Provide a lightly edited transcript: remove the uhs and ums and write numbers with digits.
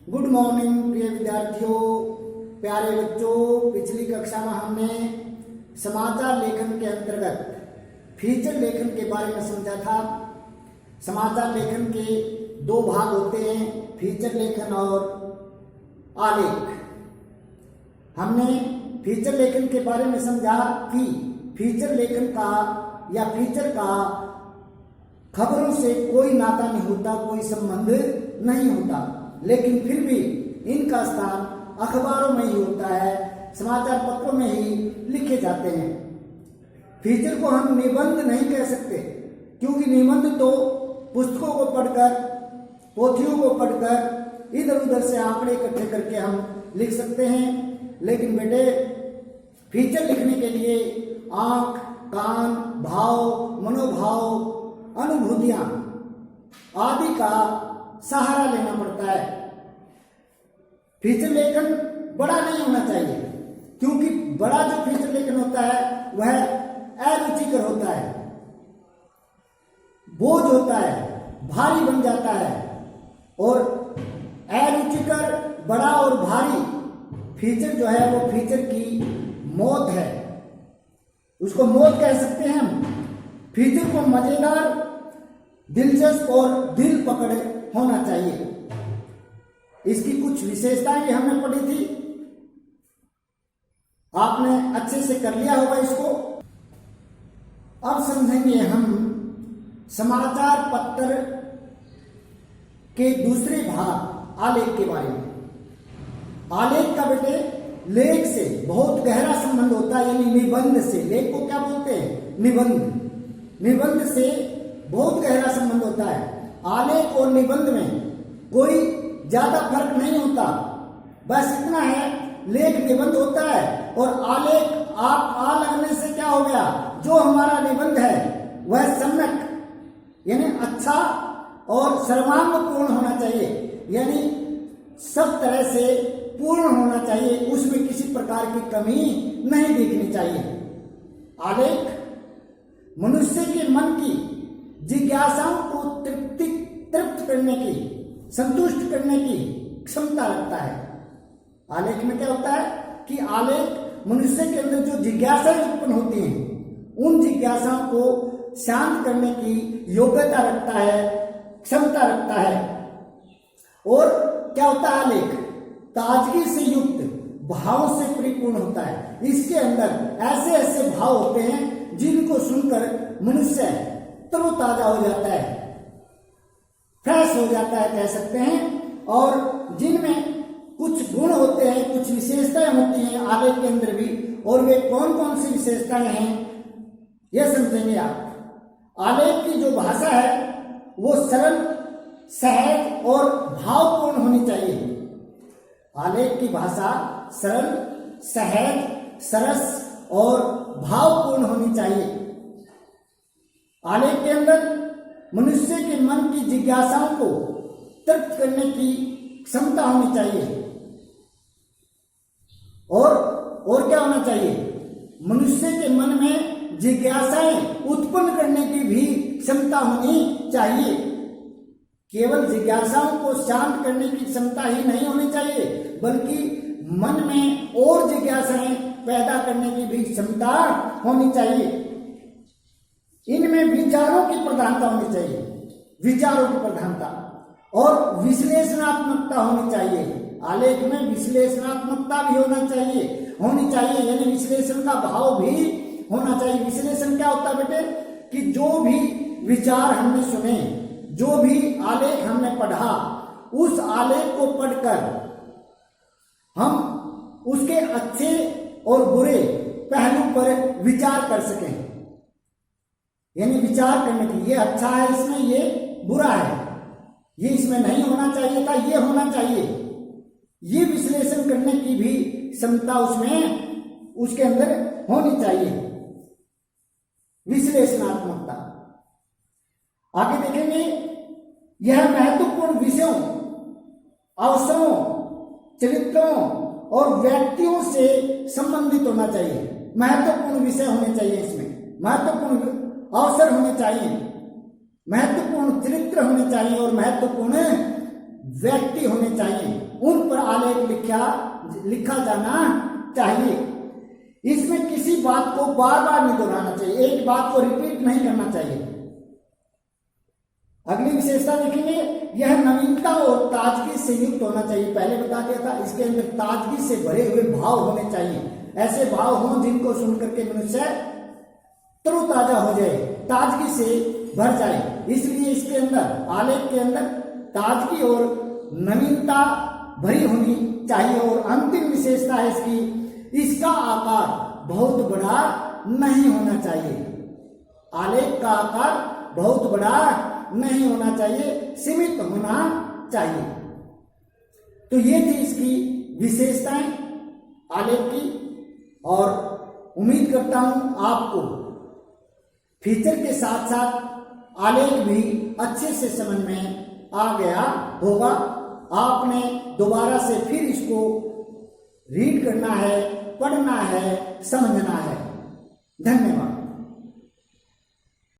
Good morning प्रिय विद्यार्थियों, प्यारे बच्चों। पिछली कक्षा में हमने समाचार लेखन के अंतर्गत फीचर लेखन के बारे में समझा था। समाचार लेखन के दो भाग होते हैं, फीचर लेखन और आलेख। हमने फीचर लेखन के बारे में समझा कि फीचर लेखन का या फीचर का खबरों से कोई नाता नहीं होता, कोई संबंध नहीं होता, लेकिन फिर भी इनका स्थान अखबारों में ही होता है, समाचार पत्रों में ही लिखे जाते हैं। फीचर को हम निबंध नहीं कह सकते, क्योंकि निबंध तो पुस्तकों को पढ़कर, पोथियों को पढ़कर इधर उधर से आंकड़े इकट्ठे करके हम लिख सकते हैं। लेकिन बेटे, फीचर लिखने के लिए आंख, कान, भाव, मनोभाव, अनुभूतियां आदि का सहारा लेना पड़ता है। फीचर लेखन बड़ा नहीं होना चाहिए, क्योंकि बड़ा जो फीचर लेखन होता है वह अरुचिकर होता है, बोझ होता है, भारी बन जाता है। और अरुचिकर, बड़ा और भारी फीचर जो है वो फीचर की मौत है, उसको मौत कह सकते हैं हम। फीचर को मजेदार, दिलचस्प और दिल पकड़ होना चाहिए। इसकी कुछ विशेषताएं भी हमने पढ़ी थी, आपने अच्छे से कर लिया होगा इसको। अब समझेंगे हम समाचार पत्र के दूसरे भाग आलेख के बारे में। आलेख का बेटे लेख से बहुत गहरा संबंध होता है, यानी निबंध से। लेख को क्या बोलते हैं? निबंध। निबंध से बहुत गहरा संबंध होता है। आलेख और निबंध में कोई ज्यादा फर्क नहीं होता, बस इतना है, लेख निबंध होता है और आलेख आप आ लगने से क्या हो गया, जो हमारा निबंध है वह सम्यक यानी अच्छा और सर्वांगपूर्ण होना चाहिए, यानी सब तरह से पूर्ण होना चाहिए, उसमें किसी प्रकार की कमी नहीं दिखनी चाहिए। आलेख मनुष्य के मन की जिज्ञासाओं को तृप्त करने की, संतुष्ट करने की क्षमता रखता है। आलेख में क्या होता है कि आलेख मनुष्य के अंदर जो जिज्ञासाएं उत्पन्न होती हैं, उन जिज्ञासाओं को शांत करने की योग्यता रखता है, क्षमता रखता है। और क्या होता है आलेख? ताजगी से युक्त भावों से परिपूर्ण होता है। इसके अंदर ऐसे ऐसे भाव होते हैं जिनको सुनकर मनुष्य तरोताजा हो जाता है, फ्रेश हो जाता है कह सकते हैं। और जिनमें कुछ गुण होते हैं, कुछ विशेषताएं होती हैं आलेख के अंदर भी, और वे कौन कौन सी विशेषताएं हैं यह समझेंगे आप। आलेख की जो भाषा है वो सरल, सहज और भावपूर्ण होनी चाहिए। आलेख की भाषा सरल, सहज, सरस और भावपूर्ण होनी चाहिए। आलेख के अंदर मनुष्य के मन की जिज्ञासाओं को तृप्त करने की क्षमता होनी चाहिए। और क्या होना चाहिए? मनुष्य के मन में जिज्ञासाएं उत्पन्न करने की भी क्षमता होनी चाहिए। केवल जिज्ञासाओं को शांत करने की क्षमता ही नहीं होनी चाहिए, बल्कि मन में और जिज्ञासाएं पैदा करने की भी क्षमता होनी चाहिए। इनमें विचारों की प्रधानता होनी चाहिए, विचारों की प्रधानता, और विश्लेषणात्मकता होनी चाहिए। आलेख में विश्लेषणात्मकता भी होनी चाहिए, यानी विश्लेषण का भाव भी होना चाहिए। विश्लेषण क्या होता है बेटे? कि जो भी विचार हमने सुने, जो भी आलेख हमने पढ़ा, उस आलेख को पढ़कर हम उसके अच्छे और बुरे पहलू पर विचार कर सकें, यानी विचार करने की, ये अच्छा है इसमें, ये बुरा है, ये इसमें नहीं होना चाहिए था, ये होना चाहिए, ये विश्लेषण करने की भी क्षमता उसमें, उसके अंदर होनी चाहिए, विश्लेषणात्मकता। आगे देखेंगे, यह महत्वपूर्ण विषयों, अवसरों, चरित्रों और व्यक्तियों से संबंधित होना चाहिए। महत्वपूर्ण विषय होने चाहिए इसमें, महत्वपूर्ण अवसर होने चाहिए, महत्वपूर्ण चरित्र होने चाहिए और महत्वपूर्ण व्यक्ति होने चाहिए, उन पर आलेख लिखा जाना चाहिए। इसमें किसी बात को बार बार नहीं दोहराना चाहिए, एक बात को रिपीट नहीं करना चाहिए। अगली विशेषता देखेंगे, यह नवीनता और ताजगी से युक्त होना चाहिए। पहले बता दिया था, इसके अंदर ताजगी से भरे हुए भाव होने चाहिए। ऐसे भाव हों जिनको सुनकर के मनुष्य तरोताजा हो जाए, ताजगी से भर जाए। इसलिए इसके अंदर, आलेख के अंदर ताजगी और नवीनता भरी होनी चाहिए। और अंतिम विशेषता है इसकी, इसका आकार बहुत बड़ा नहीं होना चाहिए। आलेख का आकार बहुत बड़ा नहीं होना चाहिए, सीमित होना चाहिए। तो ये थी इसकी विशेषताएं आलेख की, और उम्मीद करता हूं आपको फीचर के साथ साथ आलेख भी अच्छे से समझ में आ गया होगा। आपने दोबारा से फिर इसको रीड करना है, पढ़ना है, समझना है। धन्यवाद।